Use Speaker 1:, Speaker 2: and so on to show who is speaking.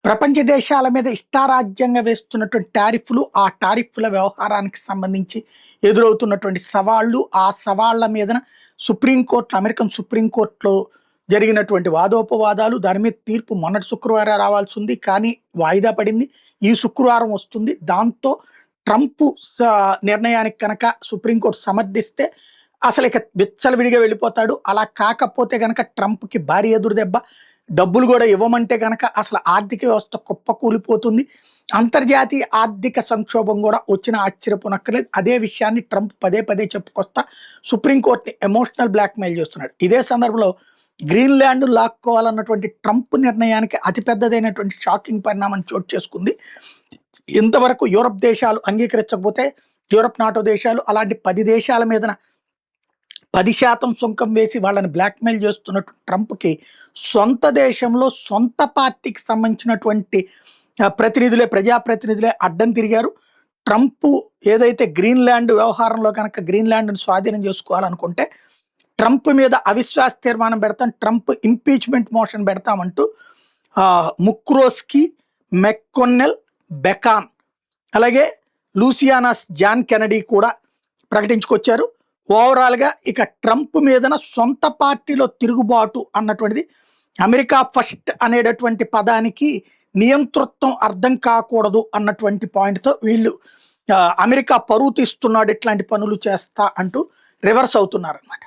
Speaker 1: ప్రపంచ దేశాల మీద ఇష్టారాజ్యంగా వేస్తున్నటువంటి టారిఫ్‌లు, ఆ టారిఫ్‌ల వ్యవహారానికి సంబంధించి ఎదురవుతున్నటువంటి సవాళ్లు, ఆ సవాళ్ల మీదన అమెరికన్ సుప్రీం కోర్ట్‌లో జరిగినటువంటి వాదోపవాదాలు, దాని మీద తీర్పు మొన్నటి శుక్రవారం రావాల్సుంది. కానీ వాయిదా పడింది. ఈ శుక్రవారం వస్తుంది. దాంతో ట్రంప్ స నిర్ణయానికి కనుక సుప్రీం కోర్ట్ సమర్థిస్తే అసలిక విచ్చలవిడిగా వెళ్ళిపోతాడు. అలా కాకపోతే గనక ట్రంప్‌కి భారీ ఎదురుదెబ్బ. డబ్బులు గూడా ఇవ్వమంటే గనక అసలు ఆర్థిక వ్యవస్థ కుప్పకూలిపోతుంది. అంతర్జాతీయ ఆర్థిక సంక్షోభం గూడా వచ్చినా ఆశ్చర్యపోనక్కర్లేదు. అదే విషయాన్ని ట్రంప్ పదే పదే చెప్పుకొస్తా సుప్రీం కోర్ట్‌ని ఎమోషనల్ బ్లాక్‌మెయిల్ చేస్తున్నాడు. ఇదే సందర్భంలో గ్రీన్‌లాండ్ లాక్కోవాలన్నటువంటి ట్రంప్ నిర్ణయానికి అతిపెద్దదైనటువంటి షాకింగ్ పరిణామం చోటు చేసుకుంది. ఇంతవరకు యూరప్ దేశాలు అంగీకరించకపోతే యూరప్ నాటో దేశాలు అలాంటి 10 దేశాల మీదన 10% సుంకం వేసి వాళ్ళని బ్లాక్‌మెయిల్ చేస్తున్నట్టు ట్రంప్‌కి సొంత దేశంలో సొంత పార్టీకి సంబంధించినటువంటి ప్రజాప్రతినిధులే అడ్డం తిరిగారు. ట్రంప్ ఏదైతే గ్రీన్‌లాండ్ వ్యవహారంలో కనుక గ్రీన్‌లాండ్‌ని స్వాధీనం చేసుకోవాలనుకుంటే ట్రంప్ మీద అవిశ్వాస తీర్మానం పెడతాం, ట్రంప్ ఇంపీచ్‌మెంట్ మోషన్ పెడతామంటూ ముక్రోస్కి, మెక్కొన్నెల్, బెకాన్ అలాగే లూసియానాస్ జాన్ కెనడీ కూడా ప్రకటించుకొచ్చారు. ఓవరాల్‌గా ఇక ట్రంప్ మీదన సొంత పార్టీలో తిరుగుబాటు అన్నటువంటిది అమెరికా ఫస్ట్ అనేటటువంటి పదానికి నియంతృత్వం అర్థం కాకూడదు అన్నటువంటి పాయింట్‌తో వీళ్ళు అమెరికా పరువు తీస్తున్నాడు ఇట్లాంటి పనులు చేస్తా అంటూ రివర్స్ అవుతున్నారనమాట.